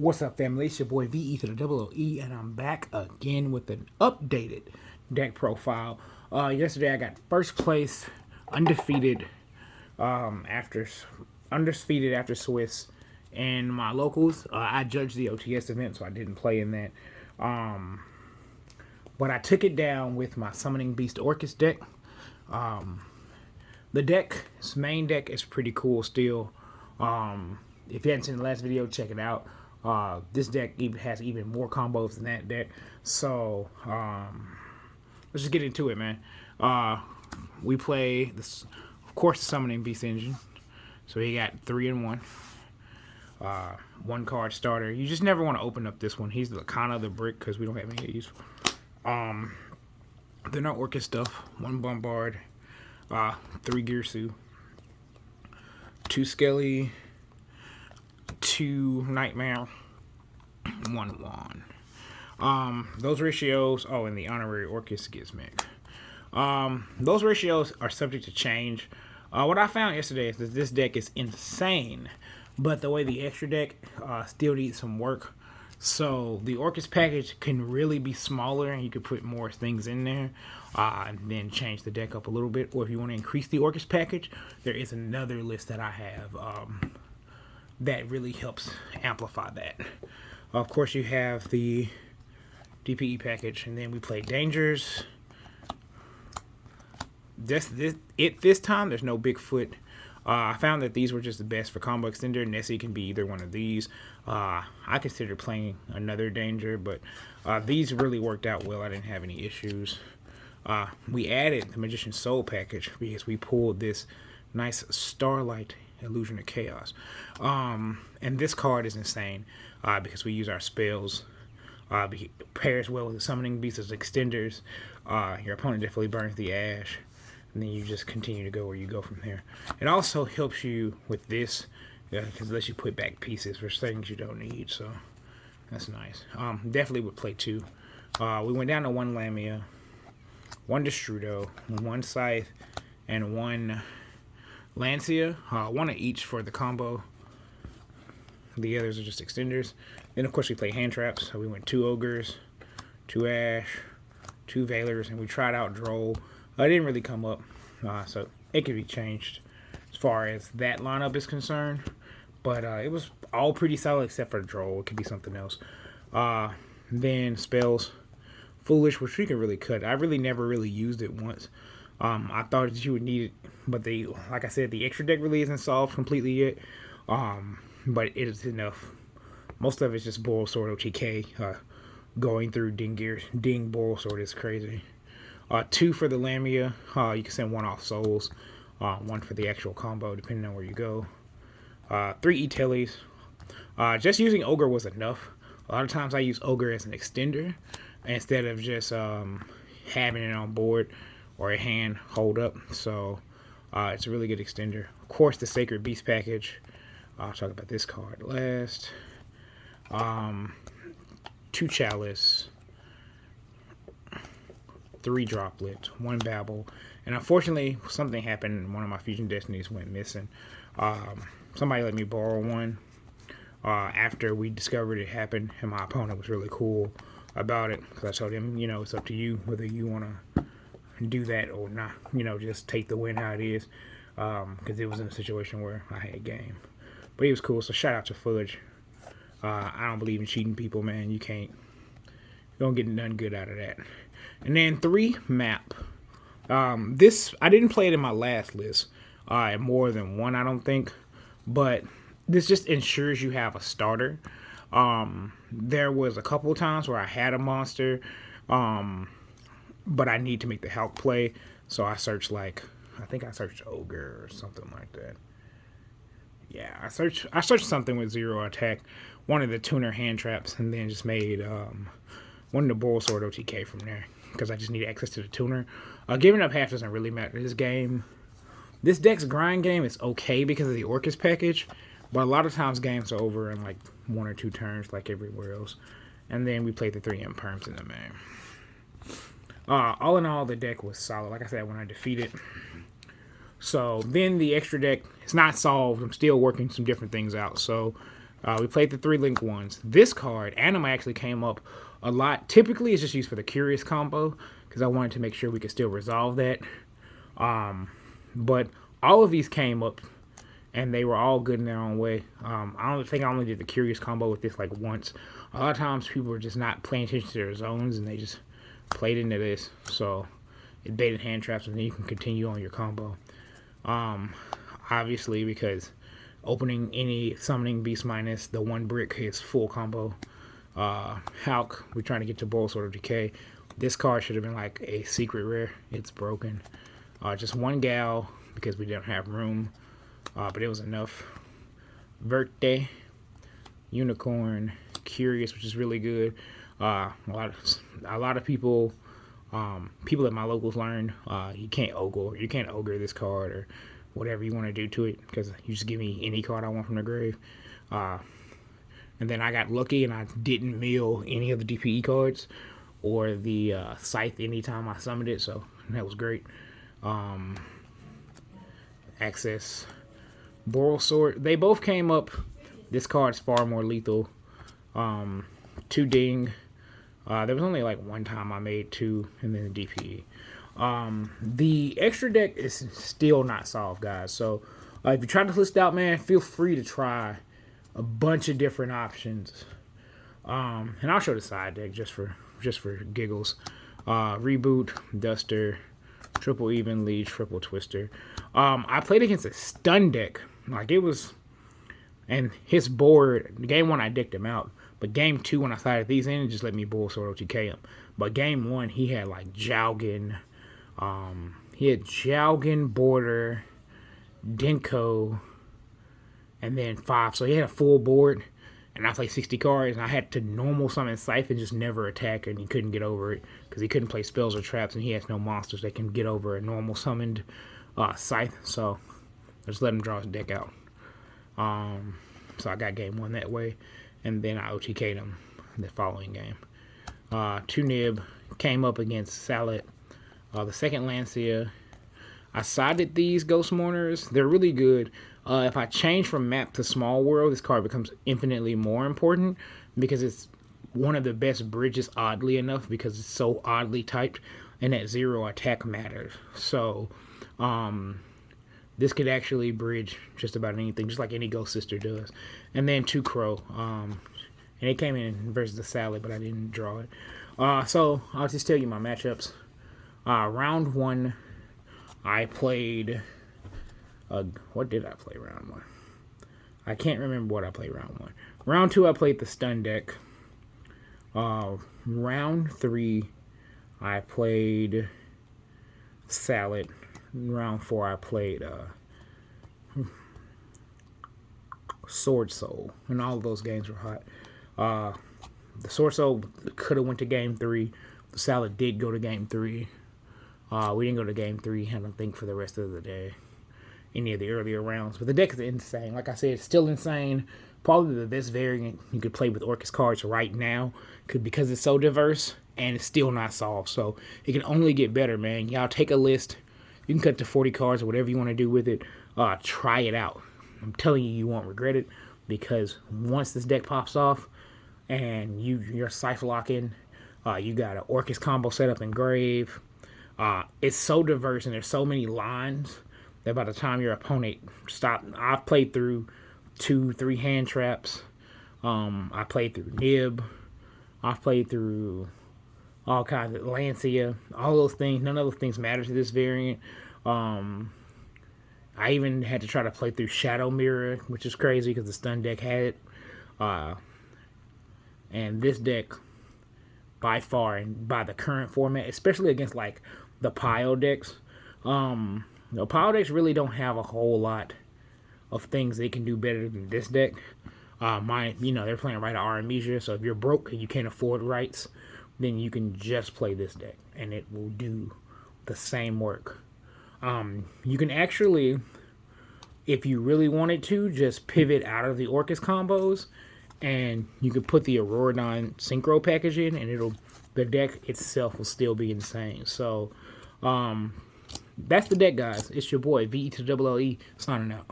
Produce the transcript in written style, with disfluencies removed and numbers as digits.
What's up, family? It's your boy VE to the double OE, and I'm back again with an updated deck profile. Yesterday I got first place, undefeated, after undefeated after Swiss, and my locals. I judged the OTS event, so I didn't play in that. But I took it down with my Summoning Beast Orcust deck. The deck's main deck is pretty cool still. If you haven't seen the last video, check it out. This deck even has even more combos than that deck. So let's just get into it, man. We play this, of course, the Summoning Beast engine. So he got 3-in-1. One card starter. You just never want to open up this one. He's the kind of the brick because we don't have any use. They're not orcust stuff. 1 Bombard, 3 Girsu, 2 Skelly, 2 Nightmare, 1 Wand. Those ratios. Oh, and the honorary orcust gizmic. Those ratios are subject to change. What I found yesterday is that this deck is insane, but the way the extra deck still needs some work. So the orcust package can really be smaller, and you could put more things in there, and then change the deck up a little bit. Or if you want to increase the orcust package, there is another list that I have that really helps amplify that. Of course, you have the DPE package, and then we play Dangers. This time, there's no Bigfoot. I found that these were just the best for combo extender. Nessie can be either one of these. I considered playing another Danger, but these really worked out well. I didn't have any issues. We added the Magician's Soul package because we pulled this nice Starlight Illusion of Chaos. And this card is insane because we use our spells. It pairs well with the Summoning Beasts as extenders. Your opponent definitely burns the ash, and then you just continue to go where you go from there. It also helps you with this because it lets you put back pieces for things you don't need, so that's nice. Definitely would play 2. We went down to 1 Lamia, 1 Destrudo, 1 Scythe, and 1 Lancia. 1 of each for the combo. The others are just extenders. Then, of course, we play hand traps. So we went 2 Ogres, 2 Ash, 2 Valors, and we tried out Droll. It didn't really come up, so it could be changed as far as that lineup is concerned. But it was all pretty solid except for Droll. It could be something else. Then spells, Foolish, which we can really cut. I really never really used it once. I thought that you would need it, but like I said, the extra deck really isn't solved completely yet. But it is enough. Most of it's just Boil Sword OTK. Going through Ding Boil Sword is crazy. 2 for the Lamia. You can send 1 off Souls. 1 for the actual combo, depending on where you go. 3 E-Tellies. Just using Ogre was enough. A lot of times I use Ogre as an extender instead of just having it on board or a hand hold up. So it's a really good extender. Of course, the Sacred Beast package. I'll talk about this card last. 2 Chalice, 3 Droplet, 1 Babble, and unfortunately something happened. One of my Fusion Destinies went missing. Somebody let me borrow one after we discovered it happened, and my opponent was really cool about it because I told him, it's up to you whether you want to do that or not. Just take the win how it is, because it was in a situation where I had game. But he was cool, so shout out to Fudge. I don't believe in cheating people, man. You don't get none good out of that. And then 3 Map. This, I didn't play it in my last list. More than 1, I don't think. But this just ensures you have a starter. There was a couple of times where I had a monster, but I need to make the Hulk play. So I searched I think I searched Ogre or something like that. Yeah, I searched something with 0 attack, one of the tuner hand traps, and then just made one of the Boil Sword OTK from there because I just need access to the tuner. Giving up half doesn't really matter this game. This deck's grind game is okay because of the Orcust package, but a lot of times games are over in 1 or 2 turns like everywhere else. And then we played the 3 Imperms in the main. All in all, the deck was solid. Like I said, when I defeated So then the extra deck is not solved. I'm still working some different things out. So We played the 3-link ones. This card, Anima, actually came up a lot. Typically, it's just used for the Curious combo because I wanted to make sure we could still resolve that. But all of these came up, and they were all good in their own way. I don't think I only did the Curious combo with this like once. A lot of times people are just not paying attention to their zones, and they just played into this. So it baited hand traps, and then you can continue on your combo. Obviously, because opening any summoning beast minus the 1 brick is full combo. Hulk, we're trying to get to Boil Sword of Decay. This card should have been like a secret rare. It's broken. Just 1 gal because we didn't have room, but it was enough. Verte, Unicorn, Curious, which is really good. A lot of people, people at my locals learned you can't ogre this card or whatever you want to do to it, because you just give me any card I want from the grave. And then I got lucky and I didn't mill any of the DPE cards or the Scythe anytime I summoned it, so that was great. Access, Boral Sword, they both came up. This card's far more lethal. 2 ding. There was only like 1 time I made 2, and then the DPE. The extra deck is still not solved, guys. So if you try to list out, man, feel free to try a bunch of different options. And I'll show the side deck just for giggles. Reboot, Duster, Triple Even Lead, Triple Twister. I played against a stun deck. Like it was, and his board, game 1 I decked him out. But game 2 when I started these in, it just let me Boil Sword OTK him. But game 1 he had like Jowgen. He had Jowgen, Border, Denko, and then 5. So he had a full board, and I played 60 cards, and I had to normal summon Scythe and just never attack, and he couldn't get over it because he couldn't play spells or traps, and he has no monsters that can get over a normal summoned Scythe. So I just let him draw his deck out. So I got game 1 that way, and then I OTK'd him the following game. 2 Nib, came up against Salad. The second Lancia, I sided these Ghost Mourners. They're really good. If I change from map to small world, this card becomes infinitely more important because it's one of the best bridges, oddly enough, because it's so oddly typed, and that 0 attack matters. So this could actually bridge just about anything, just like any Ghost Sister does. And then 2 Crow. And it came in versus the Salad, but I didn't draw it. So I'll just tell you my matchups. Round 1, I played. What did I play round 1? I can't remember what I played round 1. Round 2, I played the stun deck. Round 3, I played Salad. Round 4, I played Sword Soul, and all of those games were hot. The Sword Soul could have went to game 3. The Salad did go to game 3. We didn't go to game 3, I don't think, for the rest of the day, any of the earlier rounds. But the deck is insane. Like I said, it's still insane. Probably the best variant you could play with Orcust cards right now, because it's so diverse, and it's still not solved. So it can only get better, man. Y'all take a list. You can cut to 40 cards or whatever you want to do with it. Try it out. I'm telling you, you won't regret it, because once this deck pops off and you're Scythe locking, you got an Orcust combo set up in Grave. It's so diverse, and there's so many lines that by the time your opponent stop, I've played through 2-3 hand traps. I played through Nib. I've played through all kinds of Lancia. All those things, none of those things matter to this variant. I even had to try to play through Shadow Mirror, which is crazy because the stun deck had it. And this deck, by far, and by the current format, especially against like the pile decks, the pile decks really don't have a whole lot of things they can do better than this deck. They're playing Rite of Artemisia, so if you're broke and you can't afford rights, then you can just play this deck, and it will do the same work. You can actually, if you really wanted to, just pivot out of the Orcust combos, and you could put the Auroradon Synchro package in, and the deck itself will still be insane. So, that's the deck, guys. It's your boy, VE to double LE, signing out.